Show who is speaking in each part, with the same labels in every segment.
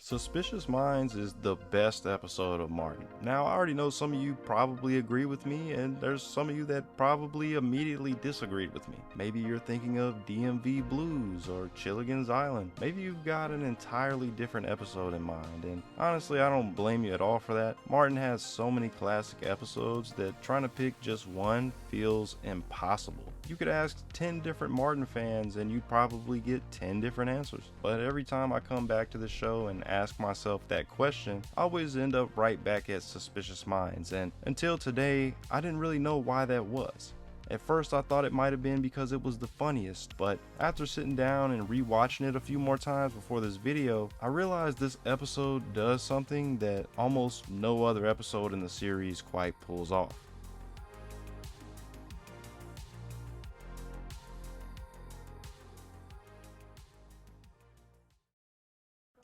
Speaker 1: Suspicious Minds is the best episode of Martin. Now, I already know some of you probably agree with me, and there's some of you that probably immediately disagreed with me. Maybe you're thinking of DMV Blues or Chilligan's Island. Maybe you've got an entirely different episode in mind, and honestly, I don't blame you at all for that. Martin has so many classic episodes that trying to pick just one feels impossible. You could ask 10 different Martin fans and you'd probably get 10 different answers. But every time I come back to the show and ask myself that question, I always end up right back at Suspicious Minds, and until today, I didn't really know why that was. At first I thought it might have been because it was the funniest, but after sitting down and rewatching it a few more times before this video, I realized this episode does something that almost no other episode in the series quite pulls off.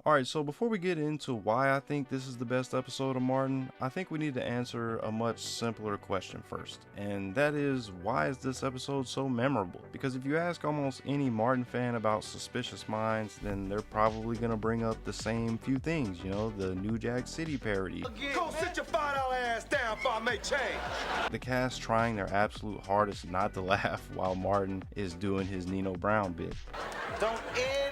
Speaker 1: Alright, so before we get into why I think this is the best episode of Martin, I think we need to answer a much simpler question first. And that is, why is this episode so memorable? Because if you ask almost any Martin fan about Suspicious Minds, then they're probably going to bring up the same few things, you know, the New Jack City parody.
Speaker 2: Go sit your $5 ass down before I make change.
Speaker 1: The cast trying their absolute hardest not to laugh while Martin is doing his Nino Brown bit.
Speaker 2: Don't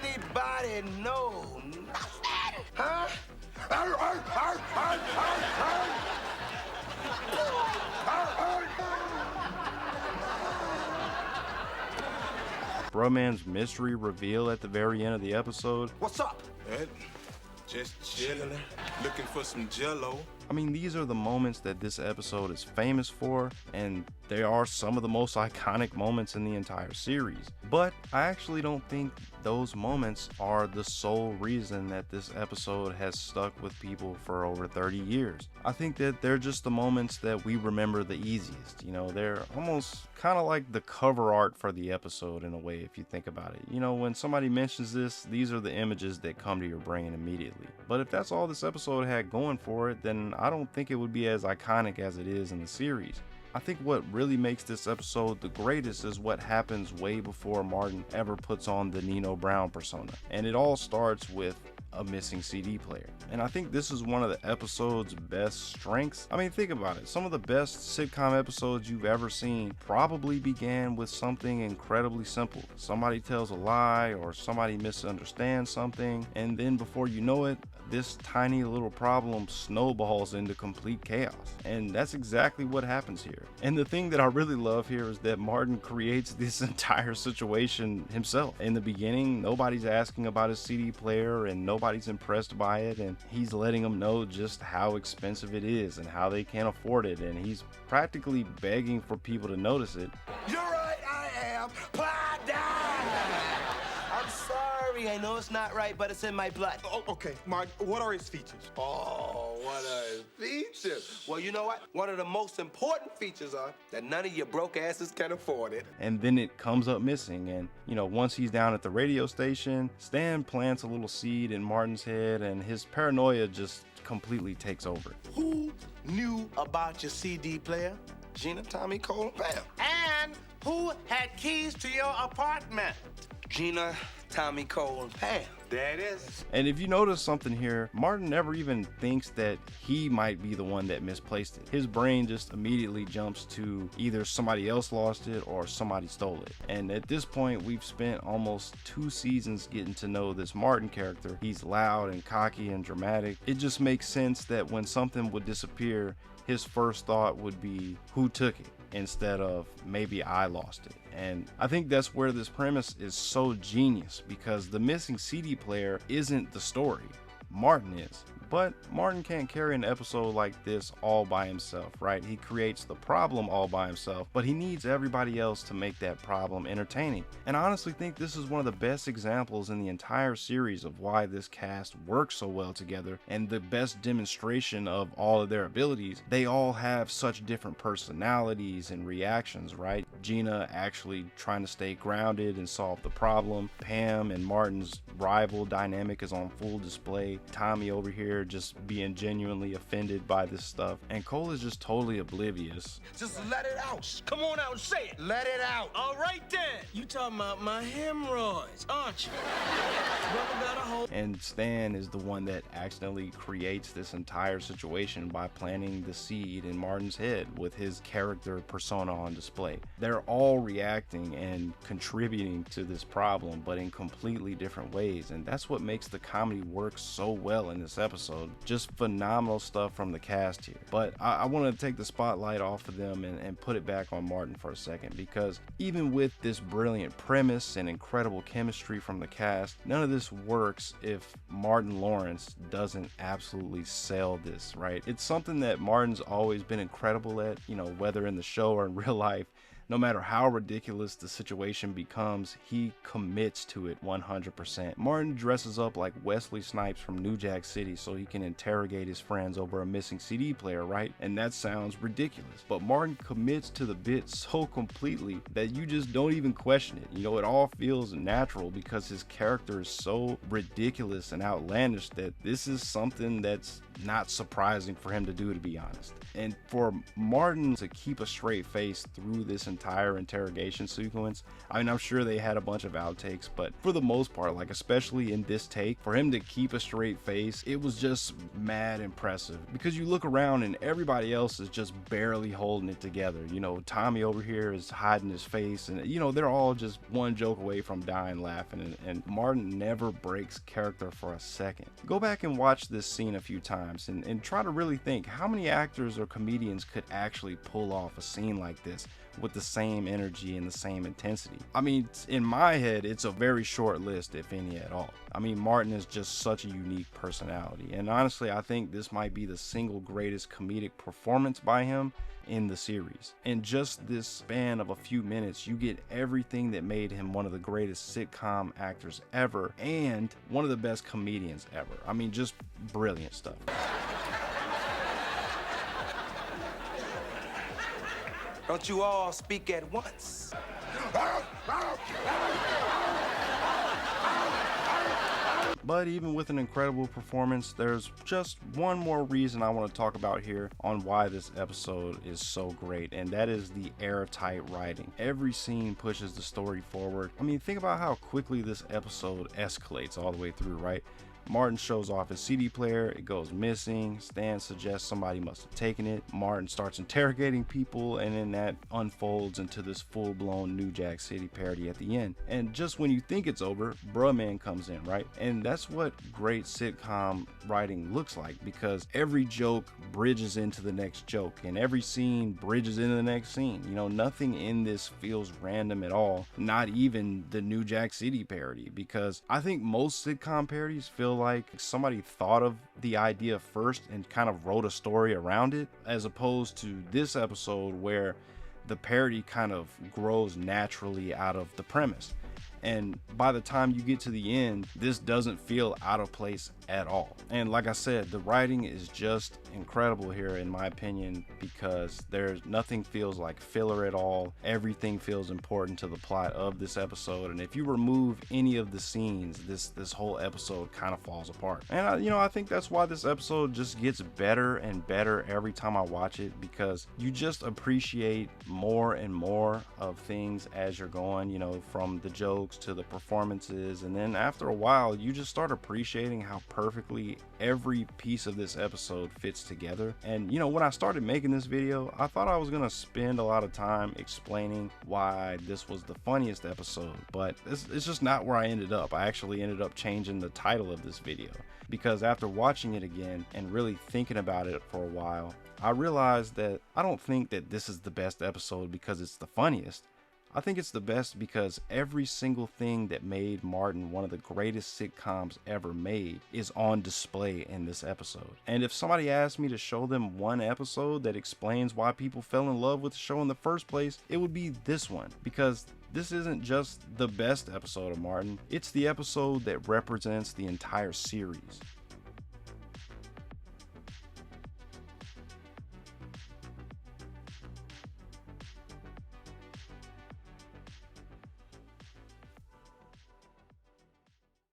Speaker 2: anybody know nothing, huh?
Speaker 1: Bruh-Man's mystery reveal at the very end of the episode.
Speaker 2: What's up?
Speaker 3: Just chilling, looking for some jello.
Speaker 1: I mean, these are the moments that this episode is famous for, and they are some of the most iconic moments in the entire series. But I actually don't think those moments are the sole reason that this episode has stuck with people for over 30 years. I think that they're just the moments that we remember the easiest. You know, they're almost kind of like the cover art for the episode in a way, if you think about it. You know, when somebody mentions this, these are the images that come to your brain immediately. But if that's all this episode had going for it, then I don't think it would be as iconic as it is in the series. I think what really makes this episode the greatest is what happens way before Martin ever puts on the Nino Brown persona. And it all starts with a missing CD player. And I think this is one of the episode's best strengths. I mean, think about it. Some of the best sitcom episodes you've ever seen probably began with something incredibly simple. Somebody tells a lie or somebody misunderstands something, and then before you know it, this tiny little problem snowballs into complete chaos. And that's exactly what happens here. And the thing that I really love here is that Martin creates this entire situation himself. In the beginning, nobody's asking about his CD player and nobody's impressed by it, and he's letting them know just how expensive it is and how they can't afford it, and he's practically begging for people to notice it.
Speaker 2: You're right, I am. I'm sorry, I know it's not right, but it's in my blood.
Speaker 3: Oh, okay, Mark, what are his features?
Speaker 2: Oh, what are his features? Well, you know what? One of the most important features are that none of your broke asses can afford it.
Speaker 1: And then it comes up missing, and you know, once he's down at the radio station, Stan plants a little seed in Martin's head and his paranoia just completely takes over.
Speaker 2: Who knew about your CD player? Gina, Tommy, Cole, and Pam. And who had keys to your apartment? Gina, Tommy, Cole, and Pam. There it is.
Speaker 1: And if you notice something here, Martin never even thinks that he might be the one that misplaced it. His brain just immediately jumps to either somebody else lost it or somebody stole it. And at this point, we've spent almost 2 seasons getting to know this Martin character. He's loud and cocky and dramatic. It just makes sense that when something would disappear, his first thought would be, who took it? Instead of, maybe I lost it. And I think that's where this premise is so genius, because the missing CD player isn't the story, Martin is. But Martin can't carry an episode like this all by himself, right? He creates the problem all by himself, but he needs everybody else to make that problem entertaining. And I honestly think this is one of the best examples in the entire series of why this cast works so well together, and the best demonstration of all of their abilities. They all have such different personalities and reactions, right? Gina actually trying to stay grounded and solve the problem. Pam and Martin's rival dynamic is on full display. Tommy over here here just being genuinely offended by this stuff, and Cole is just totally oblivious.
Speaker 2: Just let it out. Come on out and say it. Let it out. All right then. You talking about my hemorrhoids, aren't you? Brother got a hole.
Speaker 1: And Stan is the one that accidentally creates this entire situation by planting the seed in Martin's head with his character persona on display. They're all reacting and contributing to this problem, but in completely different ways, and that's what makes the comedy work so well in this episode. Just phenomenal stuff from the cast here. But I want to take the spotlight off of them and put it back on Martin for a second, because even with this brilliant premise and incredible chemistry from the cast, none of this works if Martin Lawrence doesn't absolutely sell this, right? It's something that Martin's always been incredible at, you know, whether in the show or in real life. No matter how ridiculous the situation becomes, he commits to it 100%. Martin dresses up like Wesley Snipes from New Jack City so he can interrogate his friends over a missing CD player, right? And that sounds ridiculous, but Martin commits to the bit so completely that you just don't even question it. You know, it all feels natural because his character is so ridiculous and outlandish that this is something that's not surprising for him to do, to be honest. And for Martin to keep a straight face through this entire interrogation sequence, I mean, I'm sure they had a bunch of outtakes, but for the most part, like especially in this take, for him to keep a straight face, it was just mad impressive, because you look around and everybody else is just barely holding it together. You know, Tommy over here is hiding his face, and you know, they're all just one joke away from dying laughing, and Martin never breaks character for a second. Go back and watch this scene a few times and try to really think how many actors or comedians could actually pull off a scene like this with the same energy and the same intensity. I mean, in my head, it's a very short list, if any at all. I mean, Martin is just such a unique personality, and honestly, I think this might be the single greatest comedic performance by him in the series. In just this span of a few minutes, you get everything that made him one of the greatest sitcom actors ever and one of the best comedians ever. I mean, just brilliant stuff.
Speaker 2: Don't you all speak at once.
Speaker 1: But even with an incredible performance, there's just one more reason I want to talk about here on why this episode is so great, and that is the airtight writing. Every scene pushes the story forward. I mean, think about how quickly this episode escalates all the way through, right? Martin shows off his CD player, it goes missing, Stan suggests somebody must have taken it, Martin starts interrogating people, and then that unfolds into this full-blown New Jack City parody at the end. And just when you think it's over, Bruh Man comes in, right? And that's what great sitcom writing looks like, because every joke bridges into the next joke, and every scene bridges into the next scene. You know, nothing in this feels random at all, not even the New Jack City parody, because I think most sitcom parodies feel like somebody thought of the idea first and kind of wrote a story around it, as opposed to this episode where the parody kind of grows naturally out of the premise. And by the time you get to the end, this doesn't feel out of place at all. And like I said, the writing is just incredible here in my opinion, because there's nothing feels like filler at all. Everything feels important to the plot of this episode, and if you remove any of the scenes, this whole episode kind of falls apart. And I think that's why this episode just gets better and better every time I watch it, because you just appreciate more and more of things as you're going, you know, from the jokes to the performances, and then after a while you just start appreciating how perfectly every piece of this episode fits together. And you know, when I started making this video, I thought I was gonna spend a lot of time explaining why this was the funniest episode, but it's just not where I ended up. I actually ended up changing the title of this video, because after watching it again and really thinking about it for a while, I realized that I don't think that this is the best episode because it's the funniest. I think it's the best because every single thing that made Martin one of the greatest sitcoms ever made is on display in this episode. And if somebody asked me to show them one episode that explains why people fell in love with the show in the first place, it would be this one, because this isn't just the best episode of Martin, it's the episode that represents the entire series.